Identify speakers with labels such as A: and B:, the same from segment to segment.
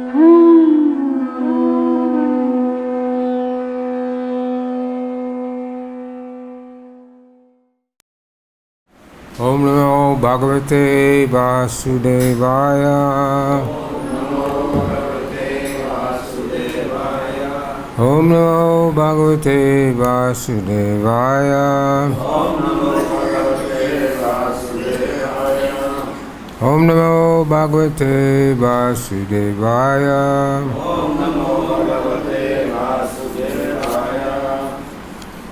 A: Om Namo Bhagavate Vasudevaya. Om Namo Bhagavate Vasudevaya. Om Namo Bhagavate Vasudevaya.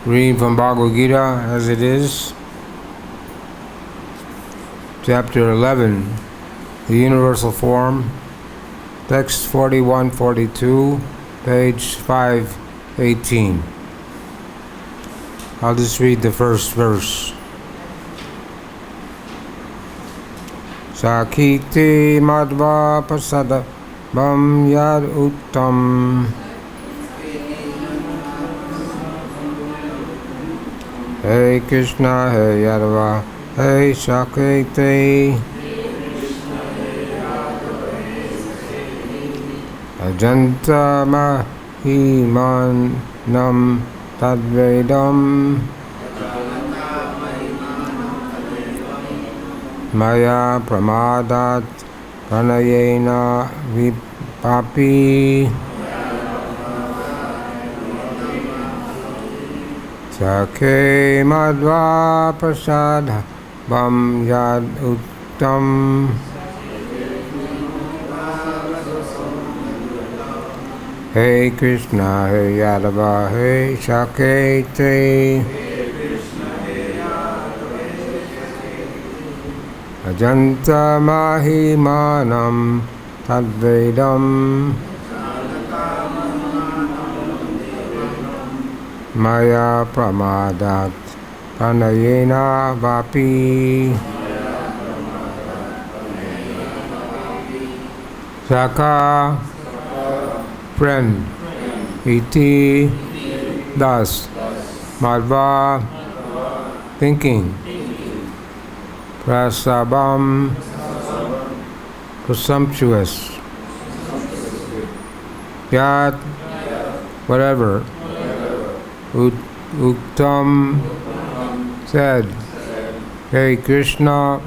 A: Reading from Bhagavad-Gita as it is. Chapter 11, the Universal Form, text 41-42, page 518. I'll just read the first verse. Sakiti madhva pasada bam yad uttam. Hey Krishna, hey Yadava, hey Shakti, Ajanta Mahimanam Tadvedam Maya Pramadat Pranayena Vipapi Sake Madhva Prasad Bam Yad Uttam. Hey Krishna, hey Yadava, hey Shakti, Ajanta Mahimanam Tadvedam Maya Pramadat Pranayena Vapi Saka friend iti thus madhva thinking prasabam presumptuous yat whatever uktam said hey Krishna,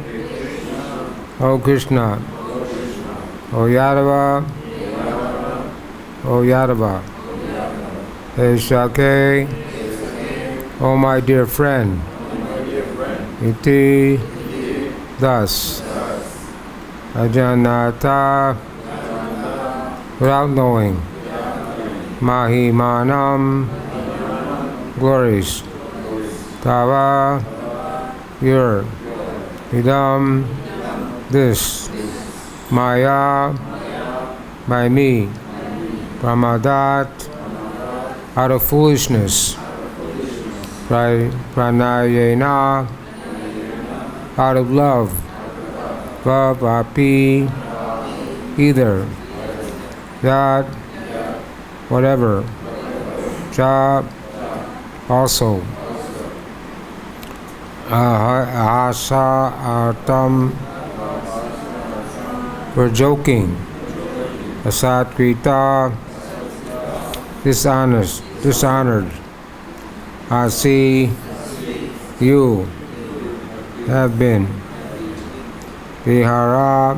A: O Krishna, O Yadava, O Yadava, hey Shake, O my dear friend, iti thus ajanata without knowing mahimanam glories tava your idam this maya by me pramadat out of foolishness pranayena out of love vapapi either that whatever cha also asa artam for joking asatkrita dishonored asi you have been vihara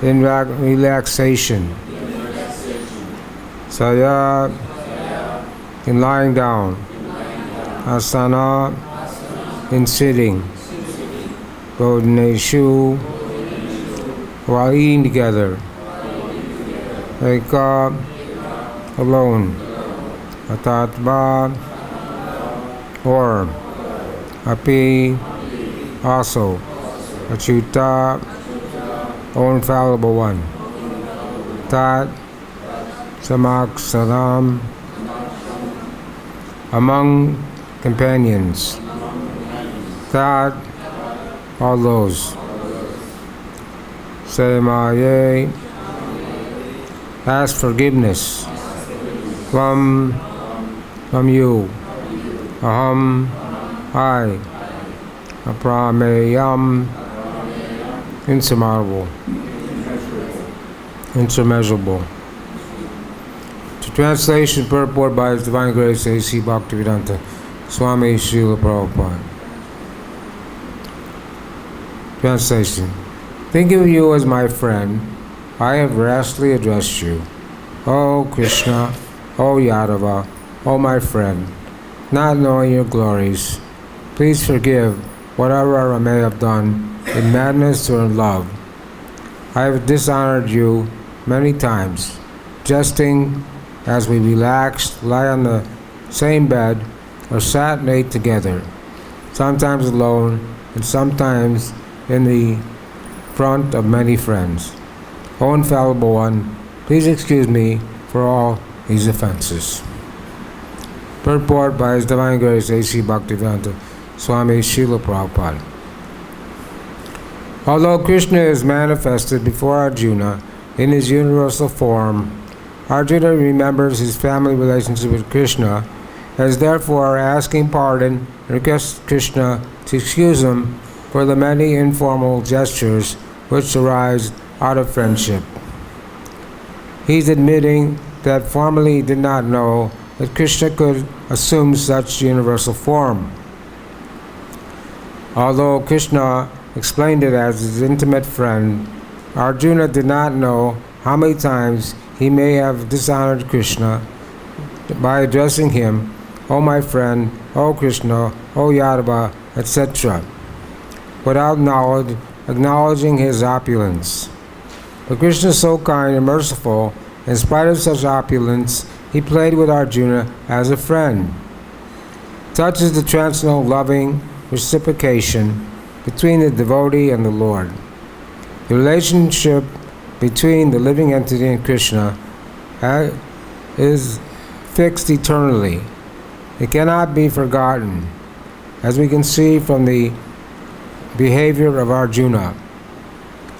A: in relaxation saya in lying down asana in sitting bodhineshu while eating together eka alone atatva or api also achyuta O infallible one tat samak salam among companions that all those Semaye ask forgiveness from you aham I aprameyam insurmountable Intermeasurable. To translation, purport by His Divine Grace A.C. Bhaktivedanta Swami Srila Prabhupada. Translation. Thinking of you as my friend, I have rashly addressed you. O Krishna, O Yadava, O my friend, not knowing your glories, please forgive whatever I may have done in madness or in love. I have dishonored you many times, jesting as we relaxed, lie on the same bed, or sat and ate together, sometimes alone and sometimes in the front of many friends. O infallible one, please excuse me for all these offenses. Purport by His Divine Grace A.C. Bhaktivedanta Swami Srila Prabhupada. Although Krishna is manifested before Arjuna in his universal form, Arjuna remembers his family relationship with Krishna and is therefore asking pardon and requests Krishna to excuse him for the many informal gestures which arise out of friendship. He's admitting that formerly he did not know that Krishna could assume such universal form. Although Krishna explained it as his intimate friend, Arjuna did not know how many times he may have dishonored Krishna by addressing him, O my friend, O Krishna, O Yadava, etc., without acknowledging his opulence. But Krishna is so kind and merciful, in spite of such opulence, he played with Arjuna as a friend. Such is the transcendental loving reciprocation between the devotee and the Lord. The relationship between the living entity and Krishna is fixed eternally. It cannot be forgotten, as we can see from the behavior of Arjuna.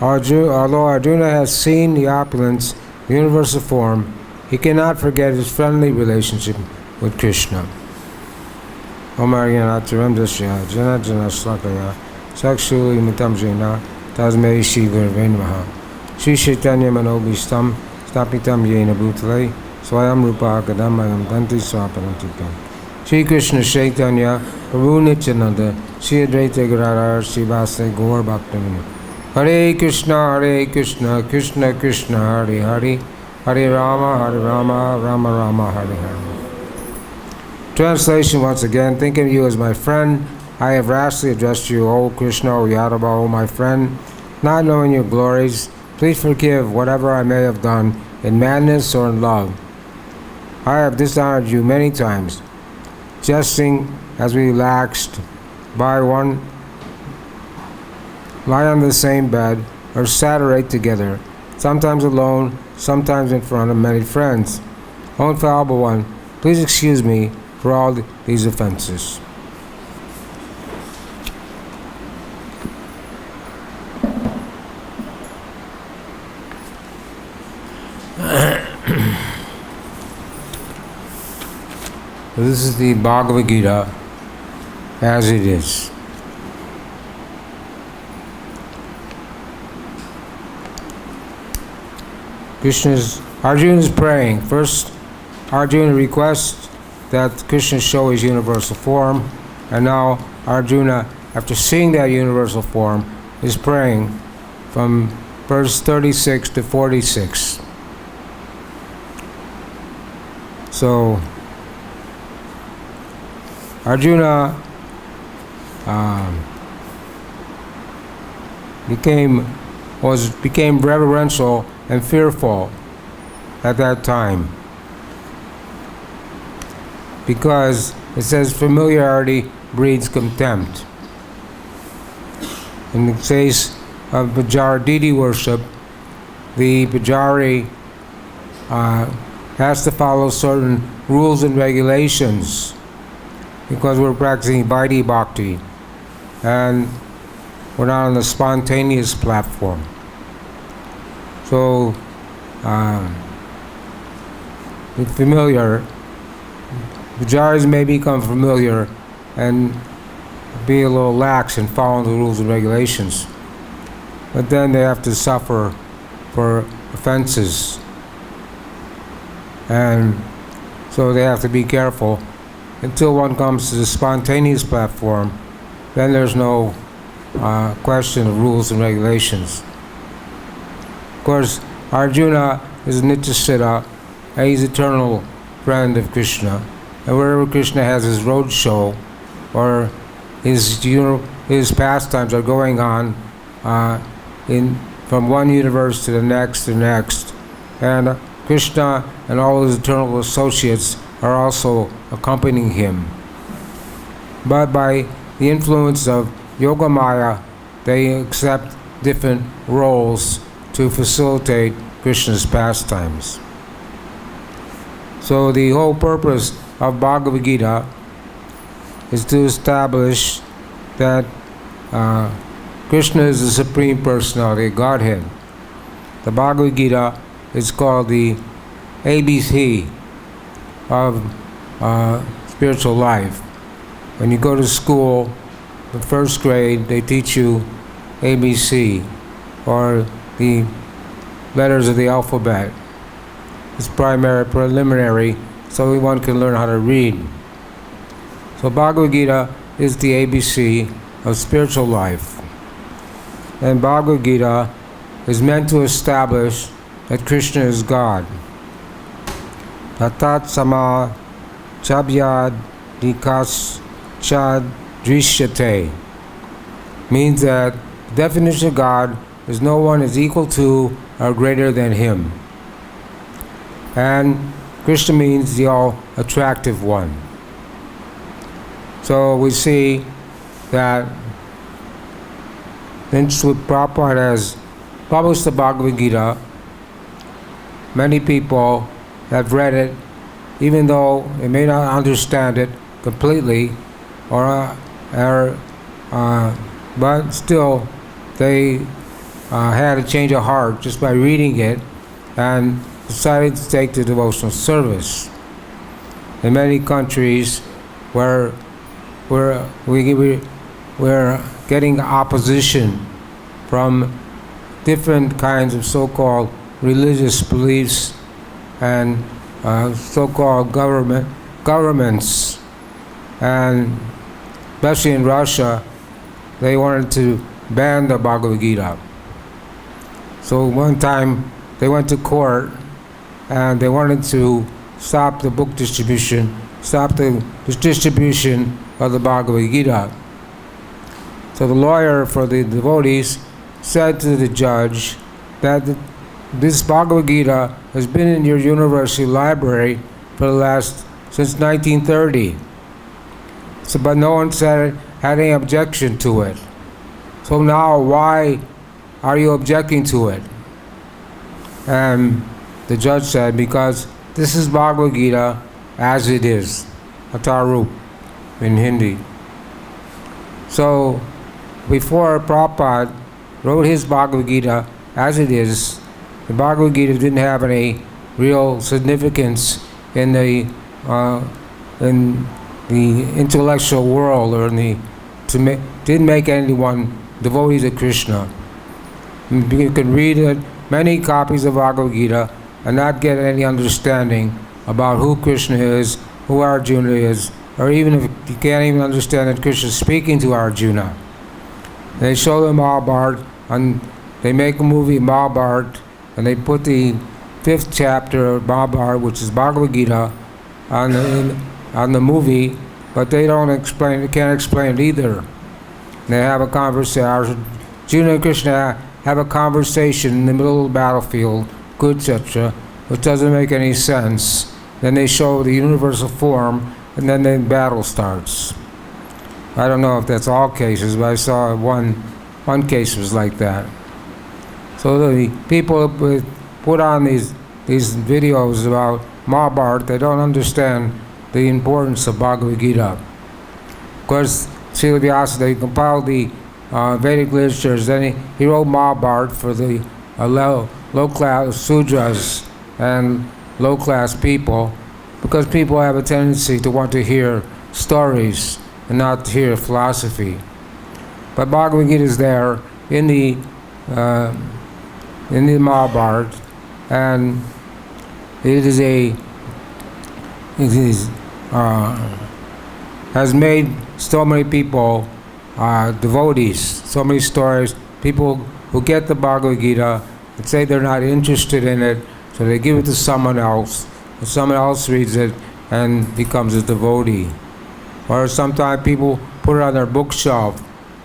A: Although Arjuna has seen the opulence, the universal form, he cannot forget his friendly relationship with Krishna. Om Aryanataram Dasya Jana Jana Slakaya Sakshuli Mitam Jena Tasmei Shri Gurave Namaha Shri Chaitanya Manobishtam Stapitam Yena Bhutale Swayam Rupa Kadamayam Danti Swaparantikam Shri Krishna Chaitanya Prabhu Nityananda Shri Advaita Gadadhar Srivasa Gaur Bhaktivinoda Hare Krishna, Krishna Krishna, Hare Hare, Hare Rama, Rama Rama, Hare Hare. Translation once again. Thinking of you as my friend, I have rashly addressed you, O Krishna, O Yadava, O my friend. Not knowing your glories, please forgive whatever I may have done in madness or in love. I have dishonored you many times, jesting as we relaxed by one, lie on the same bed, or sat or ate together, sometimes alone, sometimes in front of many friends. O infallible one, please excuse me for all these offenses. This is the Bhagavad-Gita as it is. Arjuna is praying. First, Arjuna requests that Krishna show his universal form, and now Arjuna, after seeing that universal form, is praying from verse 36 to 46. So, Arjuna became reverential and fearful at that time, because it says familiarity breeds contempt. In the case of Pujari deity worship, the Pujari has to follow certain rules and regulations, because we're practicing Vaidhi Bhakti and we're not on the spontaneous platform. So, familiar, Pujaris may become familiar and be a little lax in following the rules and regulations, but then they have to suffer for offenses. And so they have to be careful. Until one comes to the spontaneous platform, then there's no question of rules and regulations. Of course, Arjuna is Nityasiddha, and he's eternal friend of Krishna. And wherever Krishna has his road show, or his pastimes are going on from one universe to the next, and Krishna and all his eternal associates are also accompanying him. But by the influence of Yogamaya, they accept different roles to facilitate Krishna's pastimes. So the whole purpose of Bhagavad-Gita is to establish that Krishna is the Supreme Personality, Godhead. The Bhagavad-Gita is called the ABC of spiritual life. When you go to school, in first grade, they teach you ABC, or the letters of the alphabet. It's preliminary, so one can learn how to read. So Bhagavad-Gita is the ABC of spiritual life. And Bhagavad-Gita is meant to establish that Krishna is God. Tatat sama chabyad dikas chad drishyate means that the definition of God is no one is equal to or greater than him. And Krishna means the all-attractive one. So we see that since Prabhupada has published the Bhagavad Gita, many people have read it, even though they may not understand it completely, but still they had a change of heart just by reading it and decided to take to devotional service. In many countries where we're getting opposition from different kinds of so-called religious beliefs and so-called governments, and especially in Russia, they wanted to ban the Bhagavad Gita. So one time they went to court and they wanted to stop the book distribution, stop the distribution of the Bhagavad Gita. So the lawyer for the devotees said to the judge that this Bhagavad Gita has been in your university library since 1930. So, but no one had any objection to it. So now why are you objecting to it? And the judge said, because this is Bhagavad Gita as it is, Atarup in Hindi. So before Prabhupada wrote his Bhagavad Gita as it is, the Bhagavad Gita didn't have any real significance in the intellectual world, or didn't make anyone devotee to Krishna. You can read many copies of Bhagavad Gita and not get any understanding about who Krishna is, who Arjuna is, or even if you can't even understand that Krishna is speaking to Arjuna. They show the Mahabharata, and they make a movie Mahabharata, and they put the 5th chapter of Mahabharata, which is Bhagavad Gita, on the movie, but they can't explain it either. They have a conversation, Arjuna and Krishna have a conversation in the middle of the battlefield, etc., which doesn't make any sense. Then they show the universal form, and then the battle starts. I don't know if that's all cases, but I saw one case was like that. So the people put on these videos about Mahabharata, they don't understand the importance of Bhagavad Gita. Of course, Srila Vyasa, they compiled the Vedic literatures, then he wrote Mahabharata for the low-class Sudras and low-class people, because people have a tendency to want to hear stories and not to hear philosophy. But Bhagavad Gita is there in the Mahabharata, and it is has made so many people devotees. So many stories, people who get the Bhagavad Gita and say they're not interested in it, so they give it to someone else, and someone else reads it and becomes a devotee. Or sometimes people put it on their bookshelf.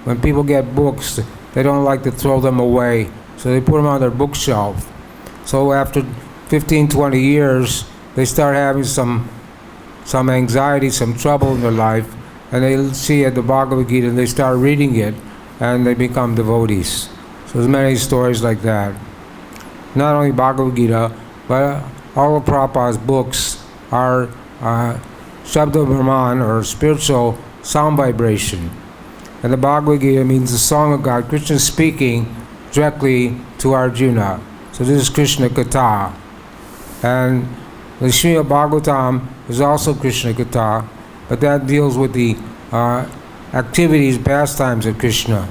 A: When people get books, they don't like to throw them away, so they put them on their bookshelf. So after 15, 20 years, they start having some anxiety, some trouble in their life, and they see the Bhagavad Gita and they start reading it, and they become devotees. So there's many stories like that. Not only Bhagavad Gita, but all of Prabhupada's books are Shabda Brahman, or spiritual sound vibration. And the Bhagavad Gita means the song of God, Krishna speaking directly to Arjuna. So this is Krishna Katha. And the Srimad Bhagavatam is also Krishna Katha, but that deals with the activities, pastimes of Krishna.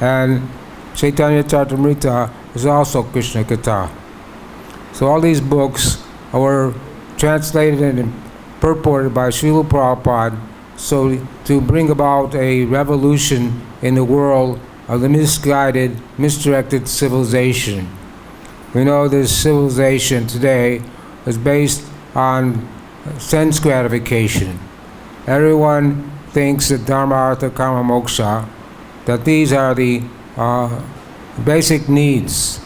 A: And Chaitanya Charitamrita is also Krishna Katha. So all these books were translated and purported by Srila Prabhupada so to bring about a revolution in the world of the misguided, misdirected civilization. We know this civilization today is based on sense gratification. Everyone thinks that Dharma, Artha, Kama, Moksha, that these are the basic needs: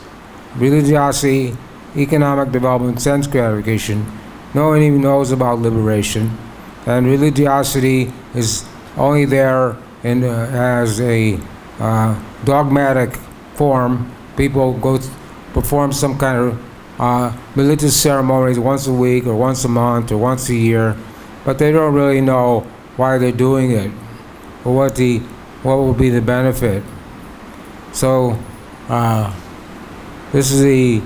A: religiosity, economic development, sense gratification. No one even knows about liberation, and religiosity is only there as a dogmatic form. People go perform some kind of religious ceremonies once a week or once a month or once a year, but they don't really know why they're doing it or what will be the benefit. So this is the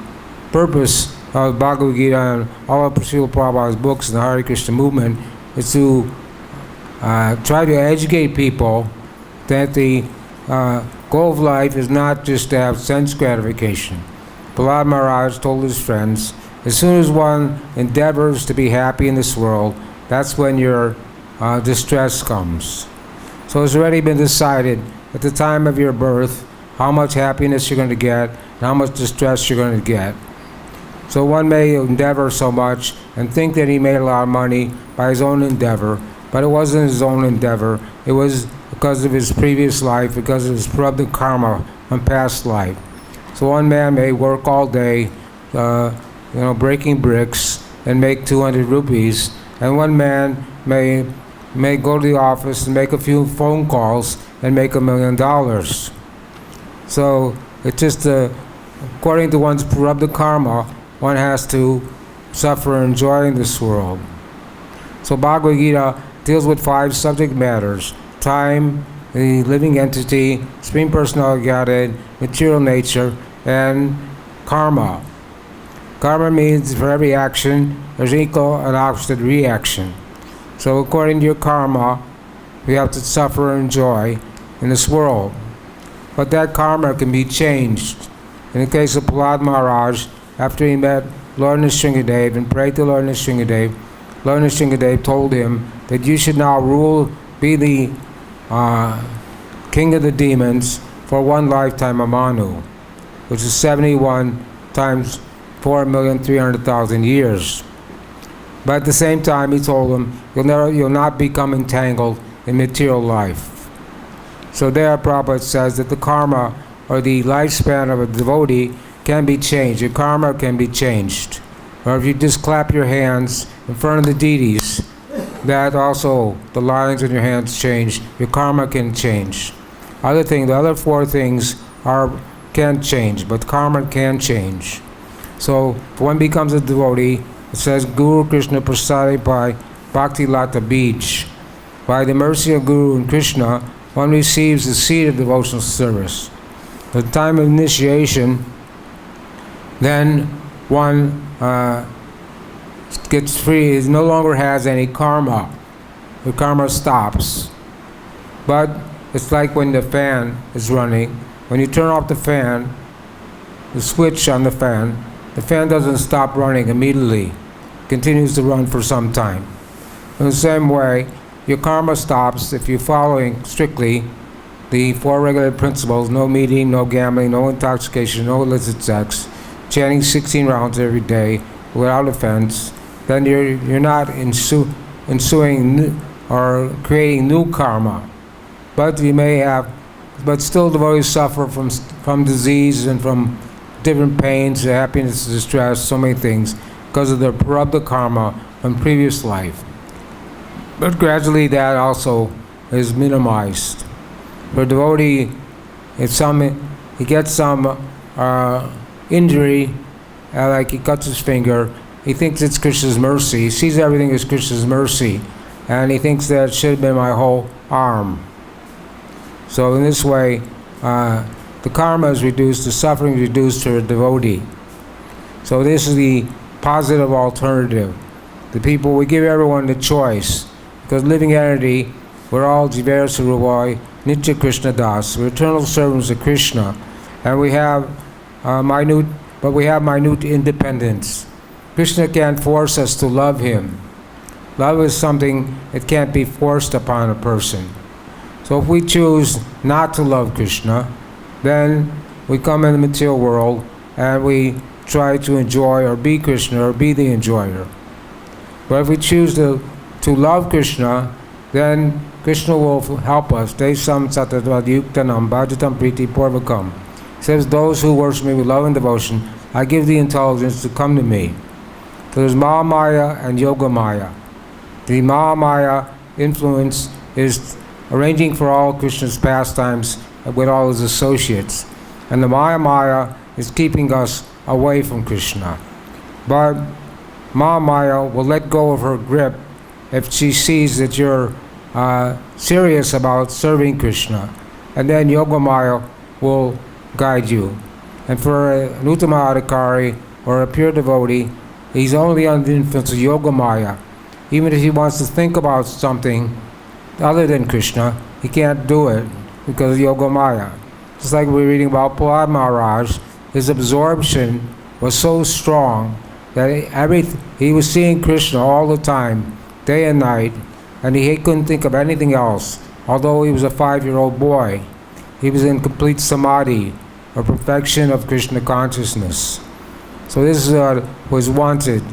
A: purpose of Bhagavad Gita and all of Srila Prabhupada's books in the Hare Krishna movement, is to try to educate people that the goal of life is not just to have sense gratification. Prahlad Maharaj told his friends, as soon as one endeavors to be happy in this world, that's when your distress comes. So it's already been decided at the time of your birth how much happiness you're going to get and how much distress you're going to get. So one may endeavor so much and think that he made a lot of money by his own endeavor, but it wasn't his own endeavor. It was because of his previous life, because of his prarabdha karma from past life. So one man may work all day, breaking bricks and make 200 rupees, and one man may go to the office and make a few phone calls and make $1 million. So it's just according to one's prarabdha karma, one has to suffer and enjoy in this world. So Bhagavad Gita deals with 5 subject matters: time, the living entity, Supreme Personality Godhead, material nature, and karma. Karma means for every action, there's equal and opposite reaction. So according to your karma, we have to suffer and enjoy in this world. But that karma can be changed. In the case of Prahlad Maharaj, after he met Lord Nrsingadev and prayed to Lord Nrsingadev, Lord Nrsingadev told him that you should now be the king of the demons for one lifetime of Manu, which is 71 times 4,300,000 years. But at the same time, he told him, you'll not become entangled in material life. So there, Prabhupada says that the karma or the lifespan of a devotee can be changed. Your karma can be changed. Or if you just clap your hands in front of the deities, that also, the lines in your hands change. Your karma can change. The other 4 things can't change, but karma can change. So if one becomes a devotee, it says Guru Krishna Prasadi by Bhakti Lata Beach. By the mercy of Guru and Krishna, one receives the seed of devotional service. At the time of initiation, then one gets free, no longer has any karma. The karma stops. But it's like when the fan is running. When you turn off the fan, the switch on the fan, the fan doesn't stop running immediately. It continues to run for some time. In the same way, your karma stops if you're following strictly the 4 regulated principles: no meeting, no gambling, no intoxication, no illicit sex, chanting 16 rounds every day without offense. Then you're not ensuing or creating new karma. But you may have, but still devotees suffer from disease and from different pains, happiness, distress, so many things, because of their corrupted karma from previous life. But gradually that also is minimized. For a devotee, he gets some injury, like he cuts his finger, he thinks it's Krishna's mercy. He sees everything as Krishna's mercy, and he thinks that it should have been my whole arm. So in this way, the karma is reduced, the suffering is reduced to a devotee. So this is the positive alternative. We give everyone the choice, because living entity, we're all Jivera Suruvai, Nitya Krishna Das. We're eternal servants of Krishna, and we have minute independence. Krishna can't force us to love him. Love is something that can't be forced upon a person. So if we choose not to love Krishna, then we come in the material world and we try to enjoy or be Krishna or be the enjoyer. But if we choose to love Krishna, then Krishna will help us. Desam satadvad yuktanam bhajatam priti porvakam. Says, those who worship me with love and devotion, I give the intelligence to come to me. So there's Mahamaya and Yoga Maya. The Mahamaya influence is arranging for all Krishna's pastimes with all his associates. And the Maya is keeping us away from Krishna. But Mahamaya will let go of her grip if she sees that you're serious about serving Krishna. And then Yoga Maya will guide you. And for an Uttama Adhikari or a pure devotee, he's only under the influence of Yoga Maya. Even if he wants to think about something other than Krishna, he can't do it because of Yoga Maya. Just like we're reading about Prahlad Maharaj, his absorption was so strong that he was seeing Krishna all the time, day and night, and he couldn't think of anything else. Although he was a 5-year-old boy, he was in complete samadhi, or perfection of Krishna consciousness. So this is what was wanted.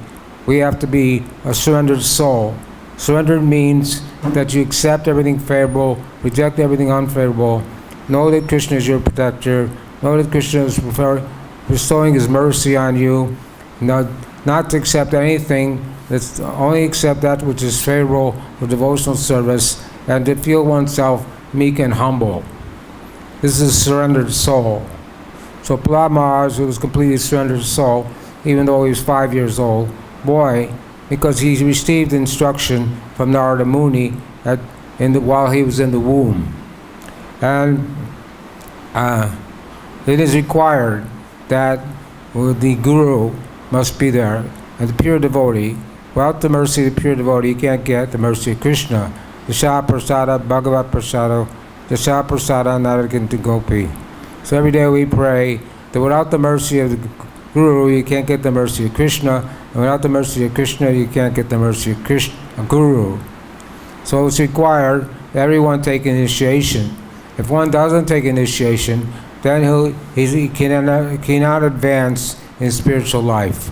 A: We have to be a surrendered soul. Surrender means that you accept everything favorable, reject everything unfavorable, know that Krishna is your protector, know that Krishna is bestowing his mercy on you, not to accept anything, that's only accept that which is favorable for devotional service, and to feel oneself meek and humble. This is a surrendered soul. So Prahlad Maharaj, who was completely surrendered soul, even though he was 5 years old, boy, because he received instruction from Narada Muni while he was in the womb. And it is required that the Guru must be there, and the pure devotee. Without the mercy of the pure devotee, you can't get the mercy of Krishna. Dasha prasada bhagavat prasada, dasha prasada narakinti gopi. So every day we pray that without the mercy of the Guru, you can't get the mercy of Krishna, and without the mercy of Krishna, you can't get the mercy of Guru. So it's required that everyone take initiation. If one doesn't take initiation, then he cannot advance in spiritual life.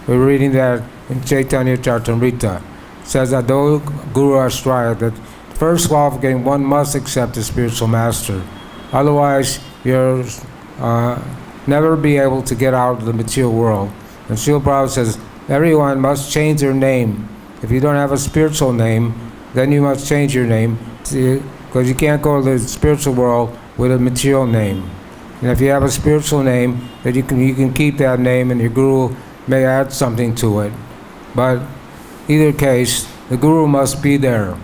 A: We're reading that in Chaitanya Charitamrita. It says that though Guru Astraya, that first qualification, one must accept a spiritual master. Otherwise, you'll never be able to get out of the material world. And Srila Prabhupada says, everyone must change their name. If you don't have a spiritual name, then you must change your name, because you can't go to the spiritual world with a material name. And if you have a spiritual name, then you can keep that name, and your Guru may add something to it. But either case, the Guru must be there.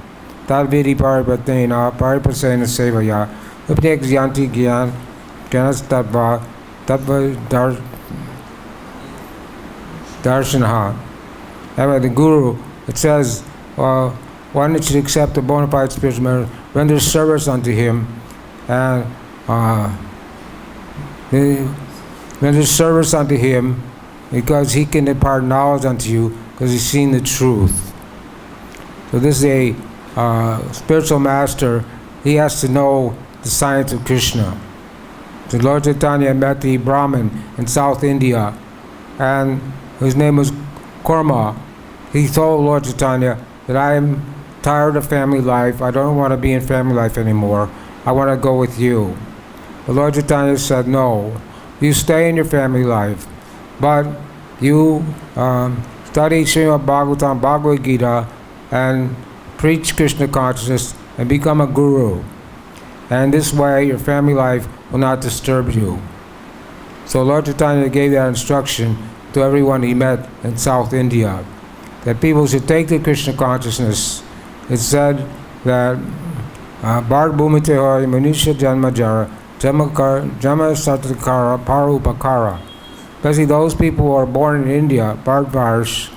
A: Tadvidi paripatena paripasena sevaya upnek yanti gyan gyanas tattva darshanaha. And the Guru, it says, one should accept a bona fide spiritual man, render service unto him, and render service unto him because he can impart knowledge unto you, because he's seen the truth. So this is a spiritual master. He has to know the science of Krishna. So Lord Chaitanya met the Brahmin in South India, and his name was Kurma. He told Lord Chaitanya that I am tired of family life. I don't want to be in family life anymore. I want to go with you. The Lord Chaitanya said, no, you stay in your family life, but you study Srimad Bhagavatam, Bhagavad-Gita, and preach Krishna consciousness and become a guru. And this way your family life will not disturb you. So Lord Chaitanya gave that instruction to everyone he met in South India, that people should take the Krishna consciousness. It said that Bhart Bhumite Hari Manisha Janmajara Jama Satakara Parupakara. Especially those people who are born in India, Bharatvarsh,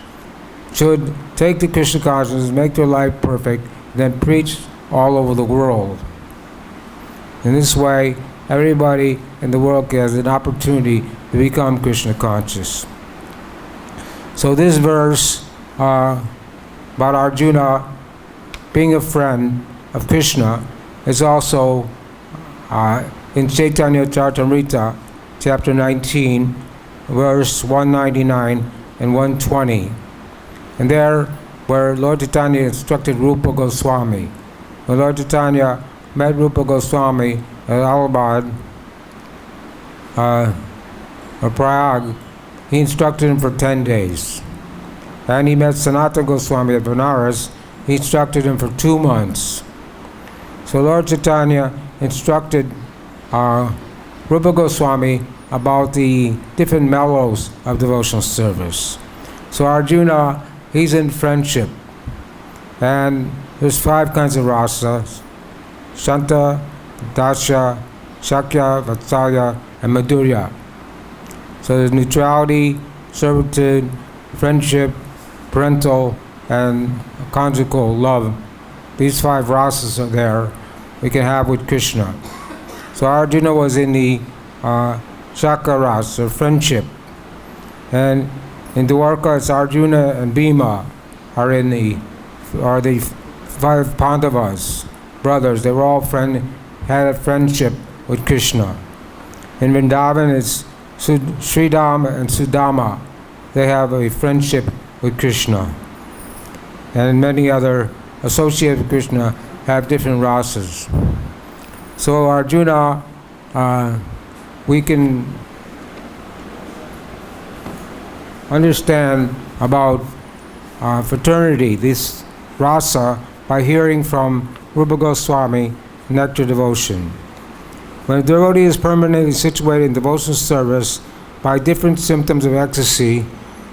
A: should take the Krishna consciousness, make their life perfect, then preach all over the world. In this way, everybody in the world has an opportunity to become Krishna conscious. So this verse about Arjuna being a friend of Krishna is also in Chaitanya Charitamrita, chapter 19, verse 199 and 120. And there, where Lord Chaitanya instructed Rupa Goswami. When Lord Chaitanya met Rupa Goswami at Allahabad, or Prayag, he instructed him for 10 days. And he met Sanatana Goswami at Benares. He instructed him for 2 months. So Lord Chaitanya instructed Rupa Goswami about the different mellows of devotional service. So Arjuna, he's in friendship. And there's 5 kinds of rasas: Shanta, Dasha, Shakya, Vatsalya, and Madhurya. So there's neutrality, servitude, friendship, parental, and conjugal love. These 5 rasas are there we can have with Krishna. So Arjuna was in the Shaka rasa, or friendship. And in Dwarka, it's Arjuna and Bhima are the 5 Pandavas, brothers. They were all had a friendship with Krishna. In Vrindavan, it's Sridham and Sudama. They have a friendship with Krishna. And many other associated with Krishna have different rasas. So Arjuna, we can understand about fraternity, this rasa, by hearing from Rupa Goswami, Nectar Devotion. When a devotee is permanently situated in devotional service by different symptoms of ecstasy,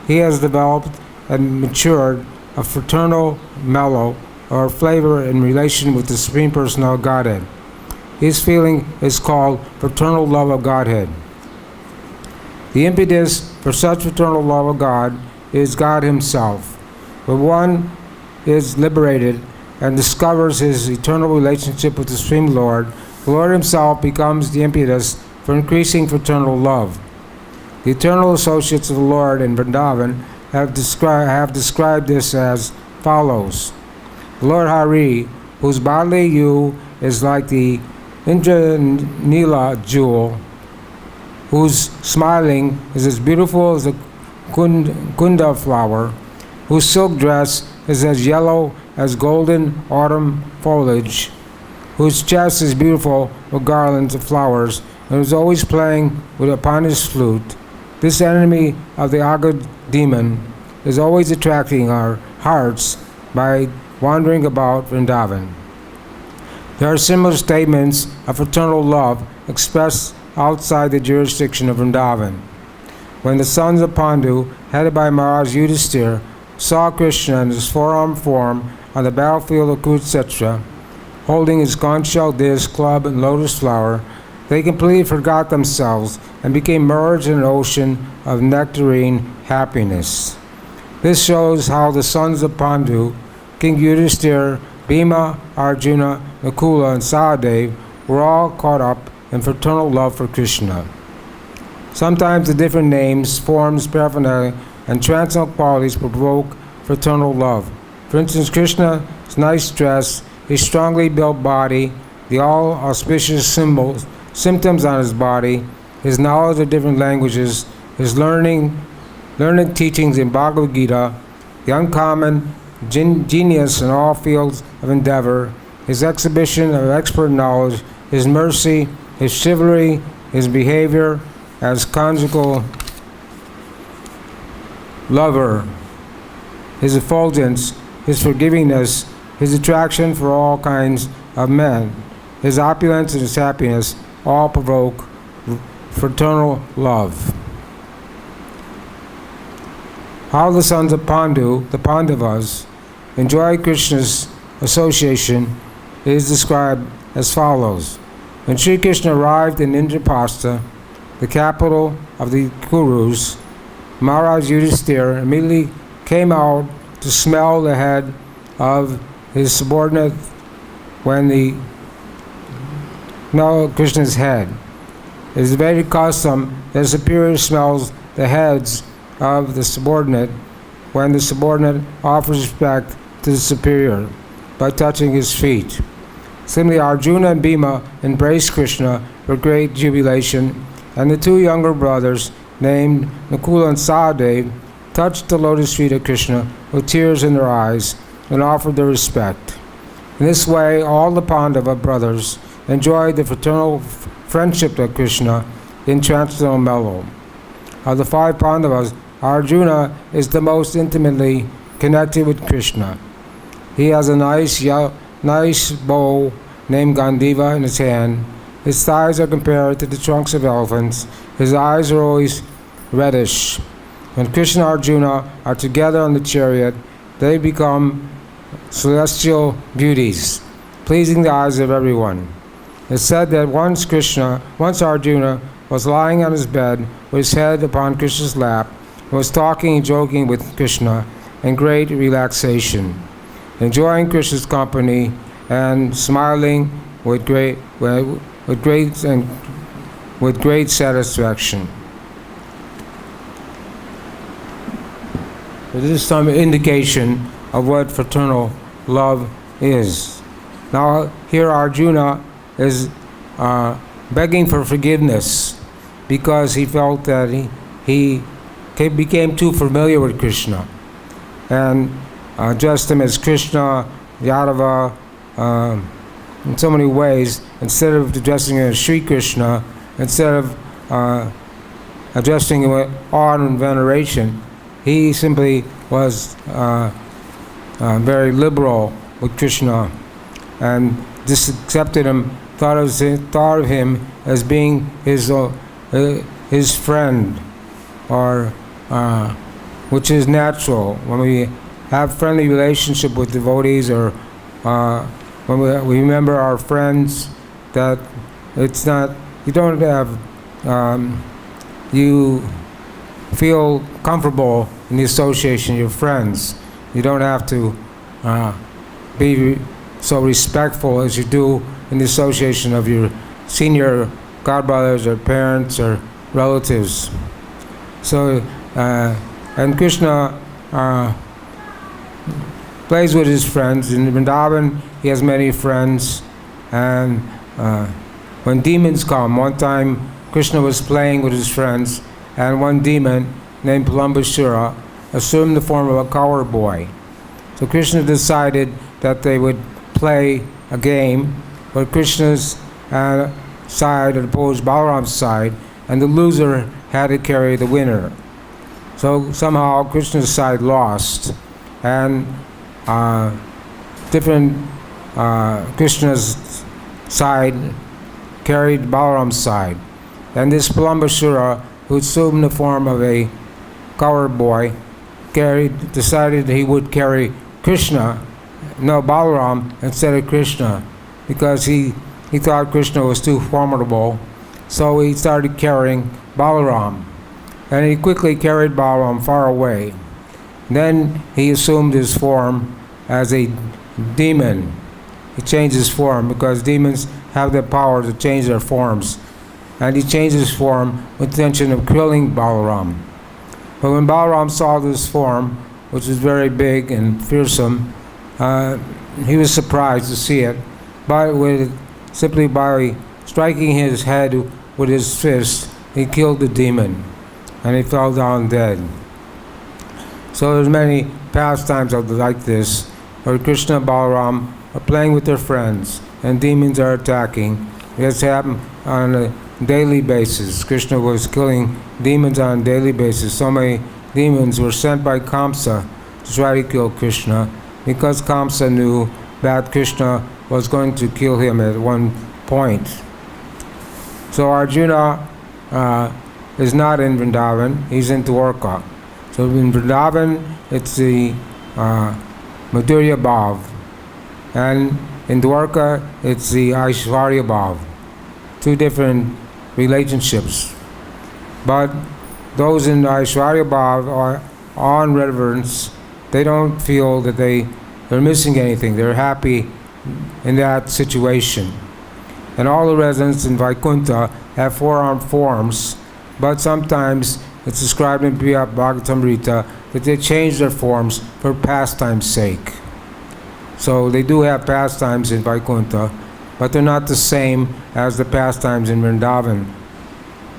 A: he has developed and matured a fraternal mellow or flavor in relation with the Supreme Personality of Godhead. His feeling is called fraternal love of Godhead. The impetus for such fraternal love of God is God Himself. When one is liberated and discovers his eternal relationship with the Supreme Lord, the Lord Himself becomes the impetus for increasing fraternal love. The eternal associates of the Lord in Vrindavan have described this as follows. The Lord Hari, whose bodily hue is like the Indranila jewel, whose smiling is as beautiful as a kunda flower, whose silk dress is as yellow as golden autumn foliage, whose chest is beautiful with garlands of flowers, and is always playing upon his flute. This enemy of the Agad demon is always attracting our hearts by wandering about Vrindavan. There are similar statements of fraternal love expressed outside the jurisdiction of Vrindavan. When the sons of Pandu, headed by Maharaj Yudhisthira, saw Krishna in his four-armed form on the battlefield of Kurukshetra, holding his conch shell disc, club, and lotus flower, they completely forgot themselves and became merged in an ocean of nectarine happiness. This shows how the sons of Pandu, King Yudhisthira, Bhima, Arjuna, Nakula, and Sahadev were all caught up in fraternal love for Krishna. Sometimes the different names, forms, paraphernalia, and transcendental qualities provoke fraternal love. For instance, Krishna's nice dress, his strongly built body, the all-auspicious symptoms on his body, his knowledge of different languages, his learned teachings in Bhagavad-Gita, the uncommon genius in all fields of endeavor, his exhibition of expert knowledge, his mercy, his chivalry, his behavior as conjugal lover, his effulgence, his forgivingness, his attraction for all kinds of men, his opulence and his happiness all provoke fraternal love. How the sons of Pandu, the Pandavas, enjoy Krishna's association is described as follows. When Sri Krishna arrived in Indraprastha, the capital of the Kurus, Maharaj Yudhisthira immediately came out to smell the head of his subordinate when the smell Krishna's head. It is a very custom that the superior smells the heads of the subordinate when the subordinate offers respect to the superior by touching his feet. Similarly, Arjuna and Bhima embraced Krishna with great jubilation, and the two younger brothers, named Nakula and Sahadev, touched the lotus feet of Krishna with tears in their eyes and offered their respect. In this way, all the Pandava brothers enjoyed the fraternal friendship of Krishna in transcendental mellow. Of the five Pandavas, Arjuna is the most intimately connected with Krishna. He has a nice bow named Gandiva in his hand. His thighs are compared to the trunks of elephants. His eyes are always reddish. When Krishna and Arjuna are together on the chariot, they become celestial beauties, pleasing the eyes of everyone. It's said that once Arjuna was lying on his bed with his head upon Krishna's lap, and was talking and joking with Krishna in great relaxation, enjoying Krishna's company and smiling with great satisfaction. This is some indication of what fraternal love is. Now here Arjuna is begging for forgiveness because he felt that he became too familiar with Krishna and addressed him as Krishna, Yadava, in so many ways, instead of addressing him as Sri Krishna, instead of addressing him with awe and veneration, he simply was very liberal with Krishna and just accepted him, thought of him as being his friend, or which is natural. When we have friendly relationship with devotees, or when we remember our friends, that it's not, you don't have, you feel comfortable in the association of your friends. You don't have to be so respectful as you do in the association of your senior godbrothers or parents or relatives. So, and Krishna plays with his friends. In Vrindavan, he has many friends. And when demons come, one time Krishna was playing with his friends, and one demon named Palambasura assumed the form of a cowherd boy. So Krishna decided that they would play a game where Krishna's side opposed Balaram's side, and the loser had to carry the winner. So somehow Krishna's side lost, and Krishna's side carried Balaram's side. And this Palambasura, who assumed the form of a cowherd boy, decided he would carry Balaram instead of Krishna, because he thought Krishna was too formidable. So he started carrying Balaram, and he quickly carried Balaram far away. Then he assumed his form as a demon. He changed his form because demons have the power to change their forms and he changed his form with the intention of killing Balaram. But when Balaram saw this form, which was very big and fearsome, he was surprised to see it, but simply by striking his head with his fist, he killed the demon, and he fell down dead. So there's many pastimes like this, where Krishna and Balaram are playing with their friends, and demons are attacking. This happened on a daily basis. Krishna was killing demons on a daily basis. So many demons were sent by Kamsa to try to kill Krishna, because Kamsa knew that Krishna was going to kill him at one point. So Arjuna is not in Vrindavan, he's in Dwarka. So in Vrindavan, it's the Madhurya Bhav, and in Dwarka, it's the Aishwarya Bhav. Two different relationships. But those in the Aishwarya Bhav are on reverence. They don't feel that they're missing anything. They're happy in that situation. And all the residents in Vaikuntha have four-armed forms, but sometimes it's described in Bhagavad-Gita that they change their forms for pastime's sake. So they do have pastimes in Vaikuntha, but they're not the same as the pastimes in Vrindavan.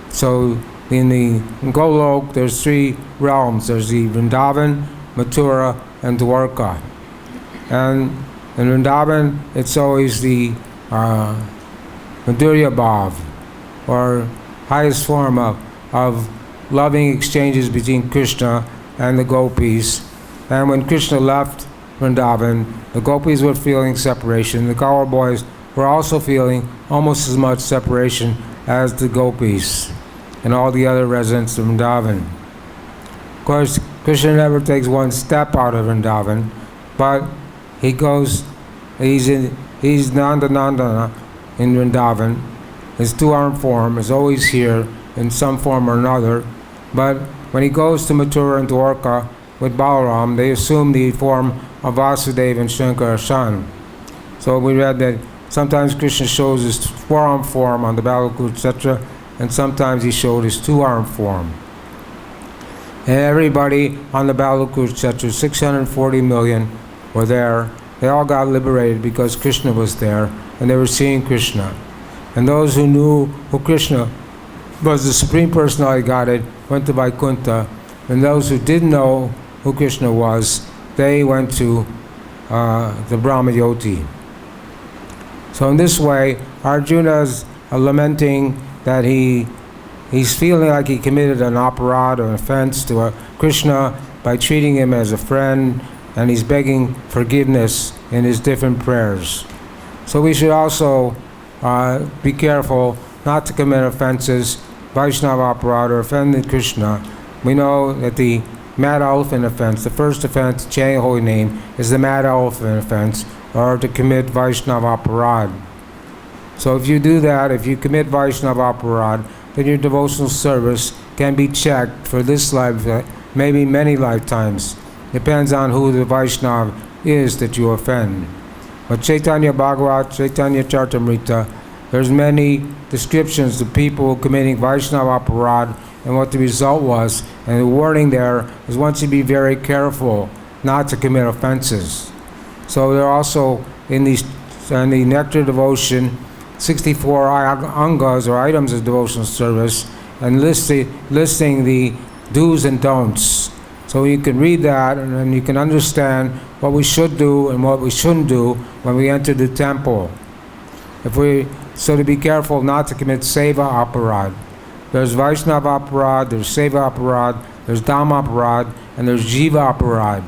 A: So in the Golok, there's three realms. There's the Vrindavan, Mathura, and Dwarka. And in Vrindavan, it's always the Madhurya Bhav, or highest form of loving exchanges between Krishna and the gopis. And when Krishna left Vrindavan, the gopis were feeling separation. The Gaur boys were also feeling almost as much separation as the gopis and all the other residents of Vrindavan. Of course, Krishna never takes one step out of Vrindavan, but he's Nanda Nandana in Vrindavan. His two-armed form is always here in some form or another, but when he goes to Mathura and Dwarka with Balaram, they assume the form of Vasudeva and Shankarashan. So we read that sometimes Krishna shows his four-armed form on the Balakut, etc., and sometimes he showed his two-armed form. And everybody on the Balakut, etc., 640 million were there. They all got liberated because Krishna was there, and they were seeing Krishna. And those who knew who Krishna was, the Supreme Personality of Godhead, went to Vaikuntha, and those who didn't know who Krishna was, they went to the Brahmayoti. So in this way, Arjuna's lamenting that he's feeling like he committed an aparad or an offense to Krishna by treating him as a friend, and he's begging forgiveness in his different prayers. So we should also be careful not to commit offenses, Vaishnava aparad, or offending Krishna. We know that the mad elephant offense, the first offense, chanting holy name, is the mad elephant offense, or to commit Vaishnava aparad. So if you do that, if you commit Vaishnava aparad, then your devotional service can be checked for this life, maybe many lifetimes. Depends on who the Vaishnava is that you offend. But Chaitanya Bhagavat, Chaitanya Charitamrita, there's many descriptions of people committing Vaishnava aparad and what the result was. And the warning there is once you be very careful not to commit offenses. So there are also in the Nectar Devotion 64 angas or items of devotional service, and listing the do's and don'ts. So you can read that, and then you can understand what we should do and what we shouldn't do when we enter the temple. So to be careful not to commit Seva aparad. There's Vaishnava aparad, there's Seva aparad, there's Dhamma aparad, and there's Jiva aparad.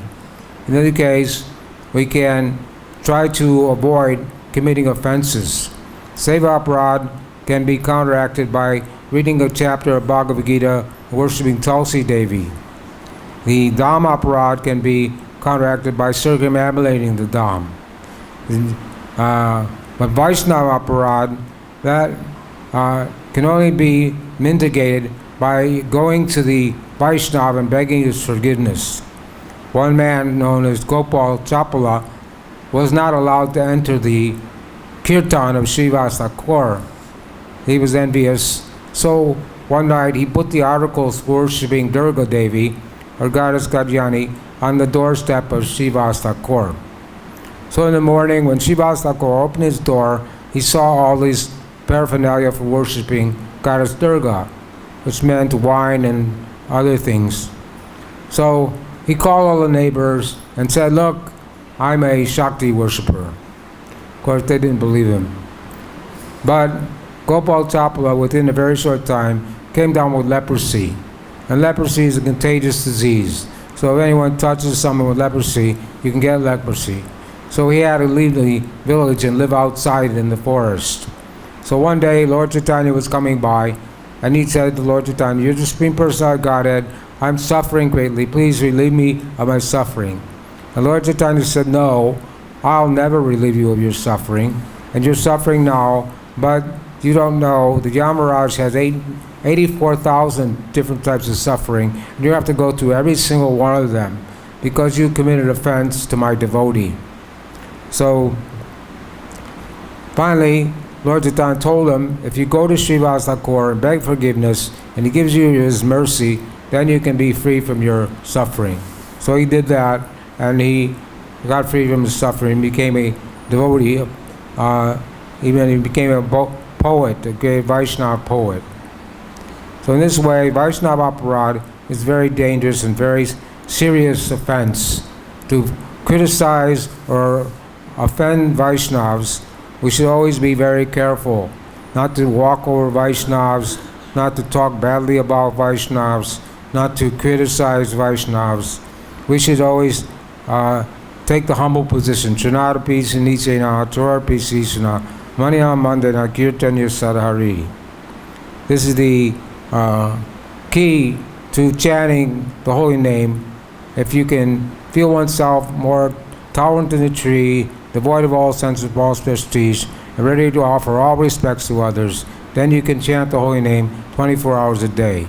A: In any case, we can try to avoid committing offenses. Seva aparad can be counteracted by reading a chapter of Bhagavad-Gita, worshipping Tulsi Devi. The Dhamma aparad can be counteracted by circumambulating the Dham. But Vaishnava aparad, that can only be mitigated by going to the Vaishnava and begging his forgiveness. One man known as Gopal Chapala was not allowed to enter the kirtan of Srivas Thakur. He was envious So one night he put the articles worshipping Durga Devi, or goddess Kalyani, on the doorstep of Srivas Thakur. So in the morning, when Srivas Thakur opened his door, he saw all these paraphernalia for worshipping goddess Durga, which meant wine and other things. So he called all the neighbors and said, "Look, I'm a Shakti worshipper." Of course, they didn't believe him. But Gopal Chapala, within a very short time, came down with leprosy. And leprosy is a contagious disease. So if anyone touches someone with leprosy, you can get leprosy. So he had to leave the village and live outside in the forest. So one day, Lord Chaitanya was coming by, and he said to Lord Chaitanya, "You're the Supreme Personality of Godhead. I'm suffering greatly. Please relieve me of my suffering." And Lord Chaitanya said, "No, I'll never relieve you of your suffering. And you're suffering now, but you don't know that Yamaraj has 84,000 different types of suffering, and you have to go through every single one of them because you committed offense to my devotee." So finally, Lord Chaitanya told him, if you go to Srivas Thakur and beg forgiveness, and he gives you his mercy, then you can be free from your suffering. So he did that, and he got free from his suffering, became a devotee, even he became a poet, a great Vaishnava poet. So in this way, Vaishnava aparad is very dangerous and very serious offense. To criticize or offend Vaishnavas, we should always be very careful not to walk over Vaishnavas, not to talk badly about Vaishnavas, not to criticize Vaishnavas. We should always take the humble position. Trinadapi sinicena, torapi sisana, maniyam mandana kirtanya sadhari. This is the key to chanting the holy name. If you can feel oneself more tolerant than a tree, devoid of all sense of false prestige, and ready to offer all respects to others, then you can chant the holy name 24 hours a day.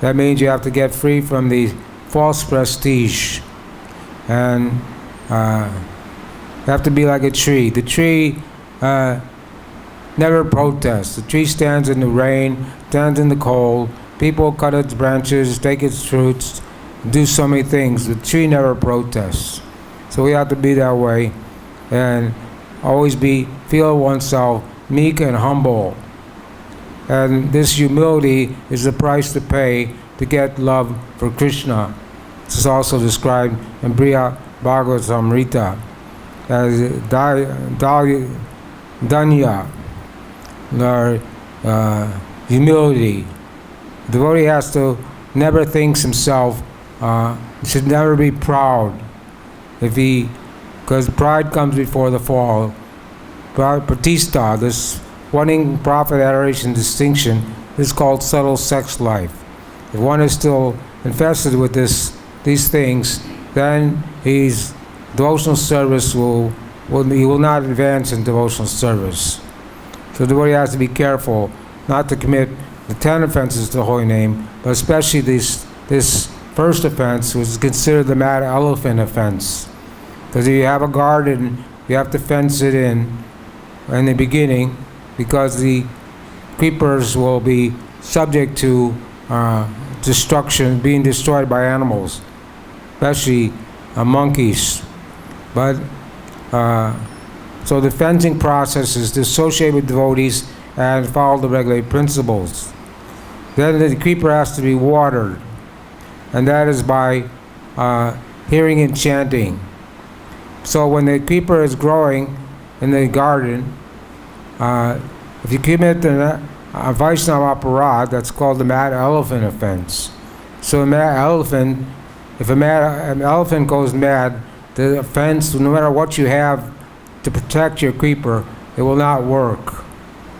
A: That means you have to get free from the false prestige, and you have to be like a tree. The tree never protests. The tree stands in the rain, stands in the cold. People cut its branches, take its fruits, do so many things. The tree never protests. So we have to be that way, and always feel oneself meek and humble. And this humility is the price to pay to get love for Krishna. This is also described in Bhagavad-Gita as danya, or humility. The devotee has to never think himself, should never be proud. Because pride comes before the fall. Pratishta, this wanting profit, adoration, distinction, is called subtle sex life. If one is still infested with these things, then his devotional service he will not advance in devotional service. So the devotee has to be careful not to commit the 10 offenses to the holy name, but especially this first offense, which is considered the mad elephant offense. Because if you have a garden, you have to fence it in the beginning, because the creepers will be subject to destruction, being destroyed by animals, especially monkeys. But so the fencing process is to associate with devotees and follow the regulated principles. Then the creeper has to be watered, and that is by hearing and chanting. So when the creeper is growing in the garden, if you commit a Vaishnava aparad, that's called the mad elephant offense. So a mad elephant, if an elephant goes mad, the offense, no matter what you have to protect your creeper, it will not work.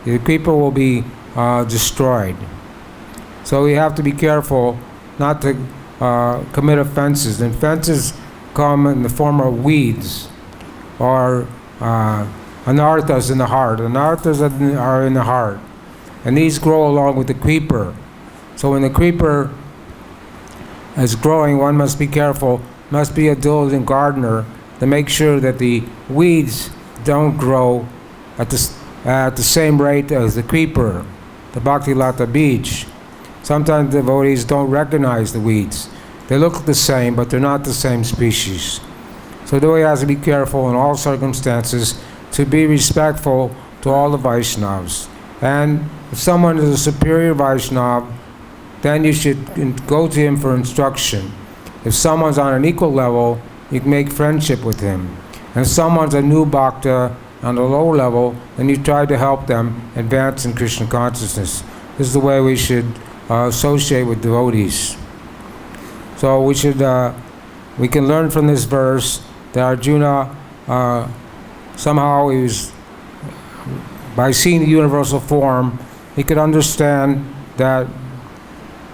A: The creeper will be destroyed. So we have to be careful not to commit offenses. And offenses come in the form of weeds, or anarthas in the heart. Anarthas are in the heart, and these grow along with the creeper. So when the creeper is growing, one must be careful, must be a diligent gardener to make sure that the weeds don't grow at the same rate as the creeper. the Bhakti Lata beach. Sometimes devotees don't recognize the weeds. They look the same, but they're not the same species. So the devotee has to be careful in all circumstances to be respectful to all the Vaishnavas. And if someone is a superior Vaishnava, then you should go to him for instruction. If someone's on an equal level, you can make friendship with him. And if someone's a new bhakta on a low level, then you try to help them advance in Krishna consciousness. This is the way we should associate with devotees. So we can learn from this verse that Arjuna somehow by seeing the universal form, he could understand that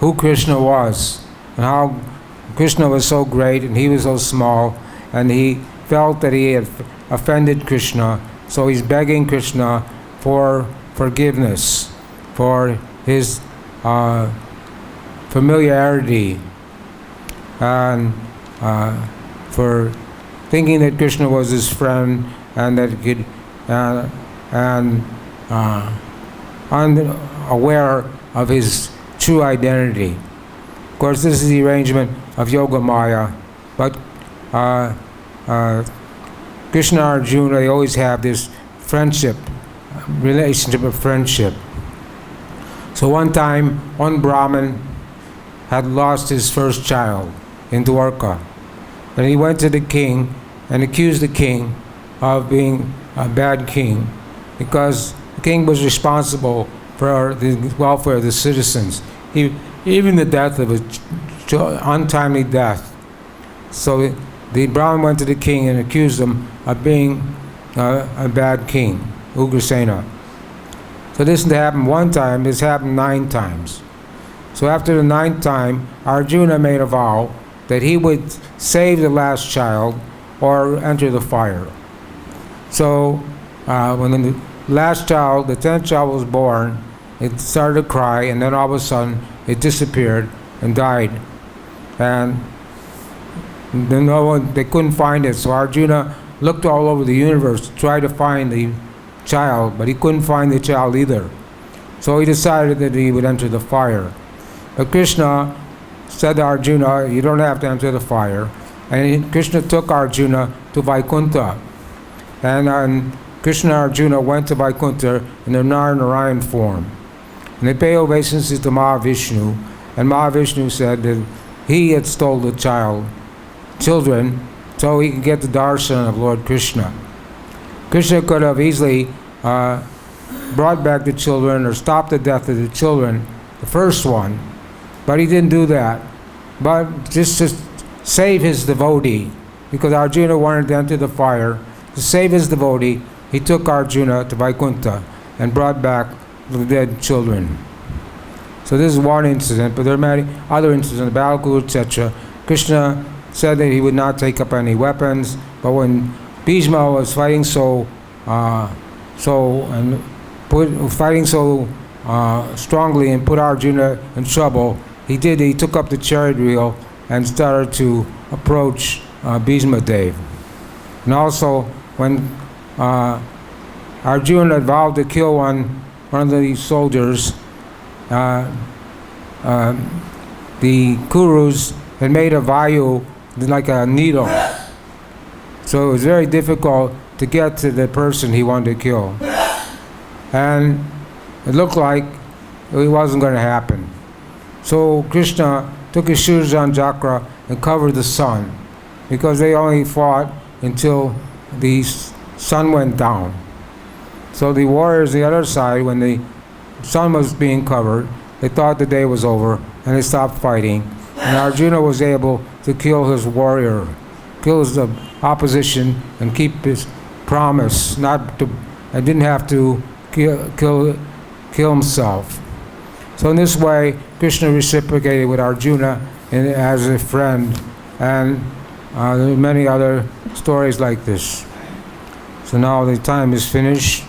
A: who Krishna was and how Krishna was so great and he was so small, and he felt that he had offended Krishna, so he's begging Krishna for forgiveness, for his familiarity, and for thinking that Krishna was his friend and that he could unaware of his true identity. Of course, this is the arrangement of Yoga Maya, but Krishna and Arjuna, they always have this friendship, relationship of friendship. So one time, one Brahmin had lost his first child in Dwarka, and he went to the king and accused the king of being a bad king, because the king was responsible for the welfare of the citizens, even the death of untimely death. So the Brahmin went to the king and accused him of being a bad king, Ugrasena. So this didn't happen one time, this happened 9 times. So after the 9th time, Arjuna made a vow that he would save the last child or enter the fire. So when the last child, the 10th child, was born, it started to cry, and then all of a sudden it disappeared and died. And then they couldn't find it, so Arjuna looked all over the universe to try to find the child, but he couldn't find the child either. So he decided that he would enter the fire. But Krishna said to Arjuna, you don't have to enter the fire. And Krishna took Arjuna to Vaikuntha. And Krishna and Arjuna went to Vaikuntha in their Narayan form. And they paid obeisance to Mahavishnu. And Mahavishnu said that he had stolen the children, so he could get the darshan of Lord Krishna. Krishna could have easily brought back the children or stopped the death of the children, the first one, but he didn't do that. But just to save his devotee, because Arjuna wanted to enter the fire, to save his devotee, he took Arjuna to Vaikuntha and brought back the dead children. So this is one incident, but there are many other incidents, Balakul, etc. Krishna said that he would not take up any weapons, but when Bhishma was fighting so strongly and put Arjuna in trouble, he took up the chariot wheel and started to approach Bhishma Dev. And also, when Arjuna had vowed to kill one of the soldiers, the Kurus had made a vayu like a needle. So it was very difficult to get to the person he wanted to kill. And it looked like it wasn't going to happen. So Krishna took his Sudarshan Chakra and covered the sun, because they only fought until the sun went down. So the warriors on the other side, when the sun was being covered, they thought the day was over and they stopped fighting. And Arjuna was able to kill his warrior, kill his opposition, and keep his promise and didn't have to kill himself. So in this way, Krishna reciprocated with Arjuna as a friend, and there are many other stories like this. So now the time is finished.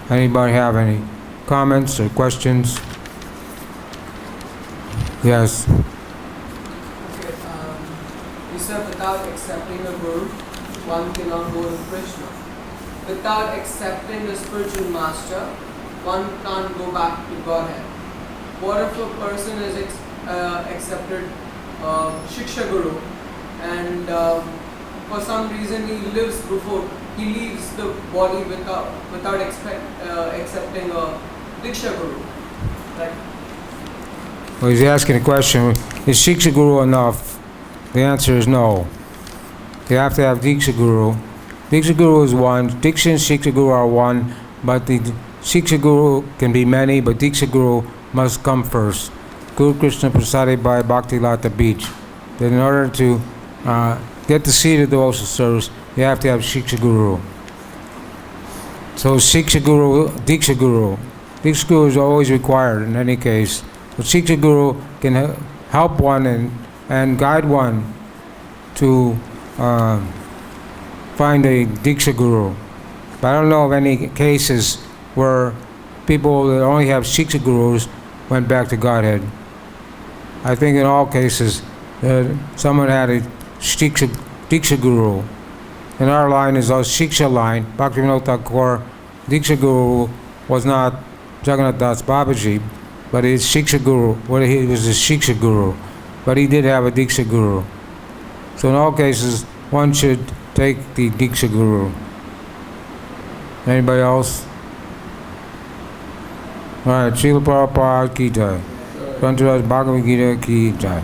A: Anybody have any comments or questions? Yes.
B: Okay, you said without accepting the Guru, one cannot go to Krishna. Without accepting the spiritual master, one can't go back to Godhead. What if a person is accepted Shiksha Guru and for some reason he leaves the body without accepting a Diksha Guru? Right?
A: Well, he's asking the question, is Shiksha Guru enough? The answer is no. You have to have Diksha Guru. Diksha Guru is one, Diksha and Shiksha Guru are one, but the Shiksha Guru can be many, but Diksha Guru must come first. Guru Krishna Prasadi by Bhakti Lata Beach. That in order to get the seed of devotional service, you have to have Shiksha Guru. So Shiksha Guru, Diksha Guru. Diksha Guru is always required in any case. But Shiksha Guru can help one and guide one to find a Diksha Guru. But I don't know of any cases where people that only have Shiksha Gurus went back to Godhead. I think in all cases, someone had a Diksha Guru. In our line is a Shiksha line. Bhaktivinoda Thakur, Diksha Guru was not Jagannath Das Babaji, but he's Shiksha Guru. Well, he was a Shiksha Guru, but he did have a Diksha Guru. So in all cases, one should take the Diksha Guru. Anybody else? All right, Srila Prabhupada Ki Jai. Grantaraj Bhagavad-Gita Ki Jai.